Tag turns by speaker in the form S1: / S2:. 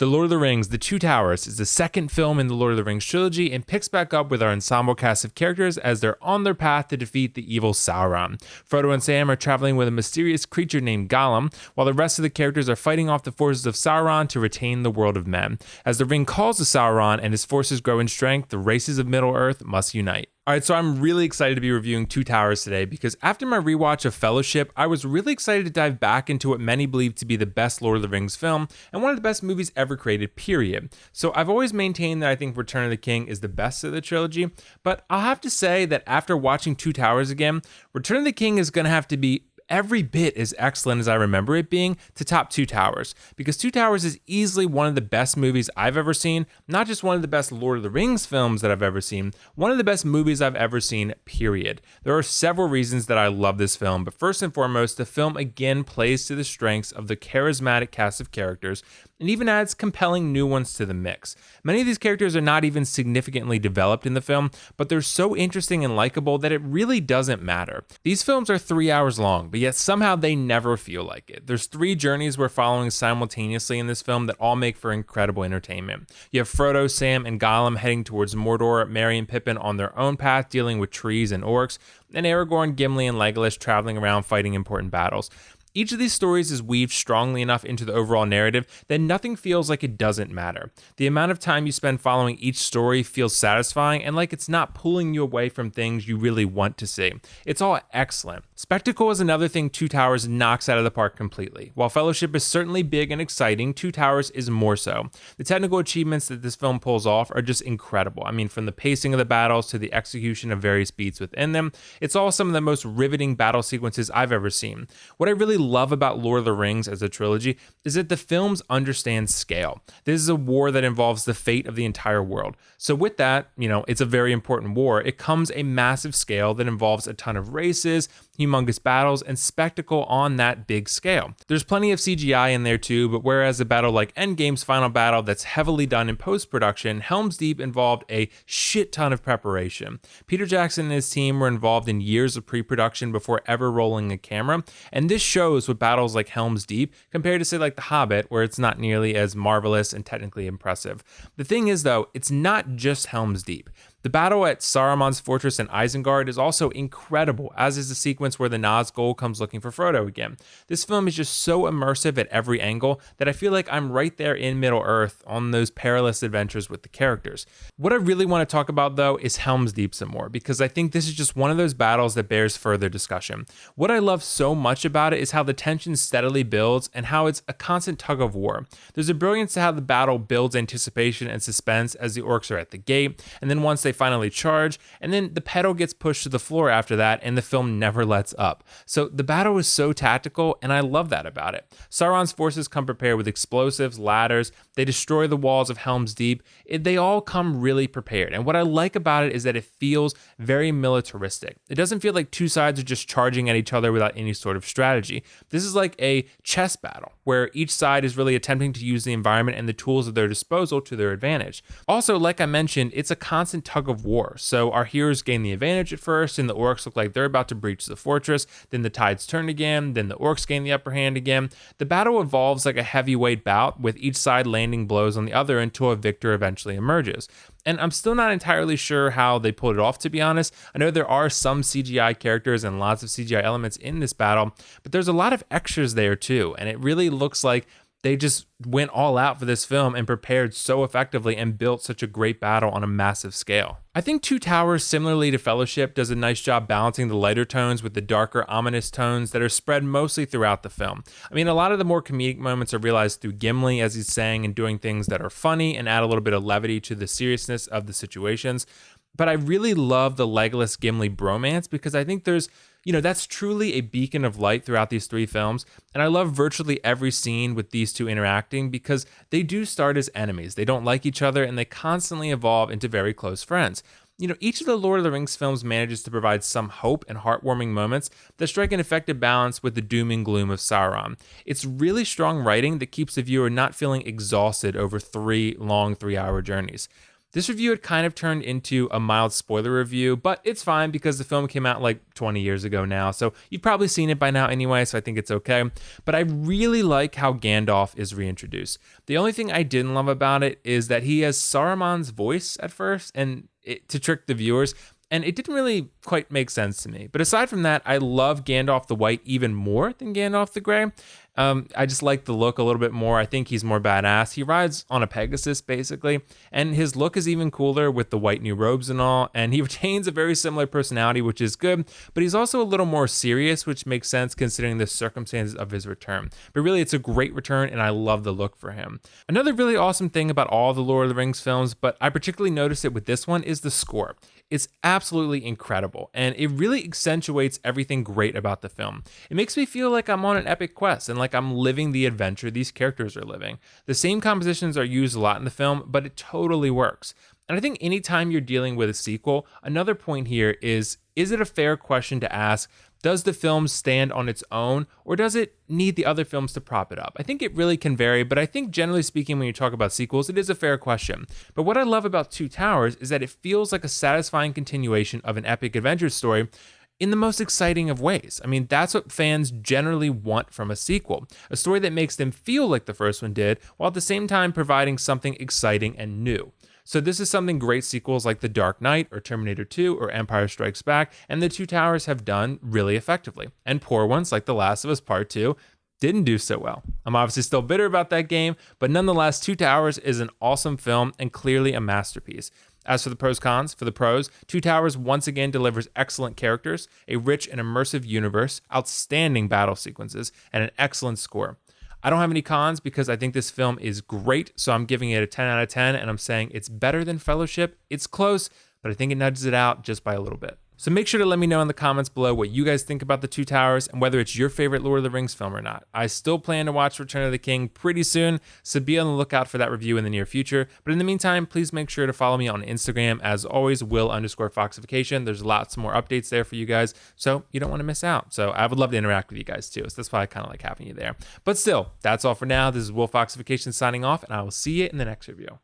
S1: The Lord of the Rings, The Two Towers, is the second film in the Lord of the Rings trilogy and picks back up with our ensemble cast of characters as they're on their path to defeat the evil Sauron. Frodo and Sam are traveling with a mysterious creature named Gollum, while the rest of the characters are fighting off the forces of Sauron to retain the world of men. As the ring calls to Sauron and his forces grow in strength, the races of Middle-earth must unite. Alright, so I'm really excited to be reviewing Two Towers today because after my rewatch of Fellowship, I was really excited to dive back into what many believe to be the best Lord of the Rings film and one of the best movies ever created, period. So I've always maintained that I think Return of the King is the best of the trilogy, but I'll have to say that after watching Two Towers again, Return of the King is going to have to be every bit as excellent as I remember it being to top Two Towers, because Two Towers is easily one of the best movies I've ever seen, not just one of the best Lord of the Rings films that I've ever seen, one of the best movies I've ever seen, period. There are several reasons that I love this film, but first and foremost, the film again plays to the strengths of the charismatic cast of characters and even adds compelling new ones to the mix. Many of these characters are not even significantly developed in the film, but they're so interesting and likable that it really doesn't matter. These films are 3 hours long, but yet somehow they never feel like it. There's 3 journeys we're following simultaneously in this film that all make for incredible entertainment. You have Frodo, Sam, and Gollum heading towards Mordor, Merry and Pippin on their own path dealing with trees and orcs, and Aragorn, Gimli, and Legolas traveling around fighting important battles. Each of these stories is weaved strongly enough into the overall narrative that nothing feels like it doesn't matter. The amount of time you spend following each story feels satisfying and like it's not pulling you away from things you really want to see. It's all excellent. Spectacle is another thing Two Towers knocks out of the park completely. While Fellowship is certainly big and exciting, Two Towers is more so. The technical achievements that this film pulls off are just incredible. I mean, from the pacing of the battles to the execution of various beats within them, it's all some of the most riveting battle sequences I've ever seen. What I really love about Lord of the Rings as a trilogy is that the films understand scale. This is a war that involves the fate of the entire world. So with that, it's a very important war. It comes a massive scale that involves a ton of races, humongous battles, and spectacle on that big scale. There's plenty of CGI in there too, but whereas a battle like Endgame's final battle that's heavily done in post-production, Helm's Deep involved a shit ton of preparation. Peter Jackson and his team were involved in years of pre-production before ever rolling a camera, and this shows with battles like Helm's Deep compared to say like The Hobbit, where it's not nearly as marvelous and technically impressive. The thing is though, it's not just Helm's Deep. The battle at Saruman's fortress in Isengard is also incredible, as is the sequence where the Nazgul comes looking for Frodo again. This film is just so immersive at every angle that I feel like I'm right there in Middle-earth on those perilous adventures with the characters. What I really want to talk about though is Helm's Deep some more, because I think this is just one of those battles that bears further discussion. What I love so much about it is how the tension steadily builds and how it's a constant tug of war. There's a brilliance to how the battle builds anticipation and suspense as the orcs are at the gate, and then once they finally charge, and then the pedal gets pushed to the floor after that, and the film never lets up. So the battle is so tactical, and I love that about it. Sauron's forces come prepared with explosives, ladders, they destroy the walls of Helm's Deep. They all come really prepared, and what I like about it is that it feels very militaristic. It doesn't feel like two sides are just charging at each other without any sort of strategy. This is like a chess battle, where each side is really attempting to use the environment and the tools at their disposal to their advantage. Also, like I mentioned, it's a constant tug of war. So our heroes gain the advantage at first, and the orcs look like they're about to breach the fortress. Then the tides turn again. Then the orcs gain the upper hand again. The battle evolves like a heavyweight bout, with each side landing blows on the other until a victor eventually emerges. And I'm still not entirely sure how they pulled it off, to be honest. I know there are some CGI characters and lots of CGI elements in this battle, but there's a lot of extras there too. And it really looks like they just went all out for this film and prepared so effectively and built such a great battle on a massive scale. I think Two Towers, similarly to Fellowship, does a nice job balancing the lighter tones with the darker, ominous tones that are spread mostly throughout the film. I mean, a lot of the more comedic moments are realized through Gimli as he's saying and doing things that are funny and add a little bit of levity to the seriousness of the situations. But I really love the Legolas Gimli bromance because I think there's, that's truly a beacon of light throughout these 3 films. And I love virtually every scene with these two interacting because they do start as enemies. They don't like each other and they constantly evolve into very close friends. Each of the Lord of the Rings films manages to provide some hope and heartwarming moments that strike an effective balance with the doom and gloom of Sauron. It's really strong writing that keeps the viewer not feeling exhausted over 3 long 3-hour journeys. This review had kind of turned into a mild spoiler review, but it's fine because the film came out like 20 years ago now, so you've probably seen it by now anyway, so I think it's okay. But I really like how Gandalf is reintroduced. The only thing I didn't love about it is that he has Saruman's voice at first, and to trick the viewers, and it didn't really quite make sense to me. But aside from that, I love Gandalf the White even more than Gandalf the Grey. I just like the look a little bit more. I think he's more badass. He rides on a Pegasus, basically, and his look is even cooler with the white new robes and all, and he retains a very similar personality, which is good, but he's also a little more serious, which makes sense considering the circumstances of his return. But really, it's a great return, and I love the look for him. Another really awesome thing about all the Lord of the Rings films, but I particularly noticed it with this one, is the score. It's absolutely incredible, and it really accentuates everything great about the film. It makes me feel like I'm on an epic quest and like I'm living the adventure these characters are living. The same compositions are used a lot in the film, but it totally works. And I think anytime you're dealing with a sequel, another point here is it a fair question to ask, does the film stand on its own, or does it need the other films to prop it up? I think it really can vary, but I think generally speaking, when you talk about sequels, it is a fair question. But what I love about Two Towers is that it feels like a satisfying continuation of an epic adventure story in the most exciting of ways. I mean, that's what fans generally want from a sequel, a story that makes them feel like the first one did, while at the same time providing something exciting and new. So this is something great sequels like The Dark Knight or Terminator 2 or Empire Strikes Back and The Two Towers have done really effectively. And poor ones like The Last of Us Part 2 didn't do so well. I'm obviously still bitter about that game, but nonetheless, Two Towers is an awesome film and clearly a masterpiece. As for the pros cons, for the pros, Two Towers once again delivers excellent characters, a rich and immersive universe, outstanding battle sequences, and an excellent score. I don't have any cons because I think this film is great, so I'm giving it a 10 out of 10, and I'm saying it's better than Fellowship. It's close, but I think it nudges it out just by a little bit. So make sure to let me know in the comments below what you guys think about The Two Towers and whether it's your favorite Lord of the Rings film or not. I still plan to watch Return of the King pretty soon, so be on the lookout for that review in the near future. But in the meantime, please make sure to follow me on Instagram. As always, Will_Foxification. There's lots more updates there for you guys, so you don't want to miss out. So I would love to interact with you guys too, so that's why I kind of like having you there. But still, that's all for now. This is WillFoxification signing off, and I will see you in the next review.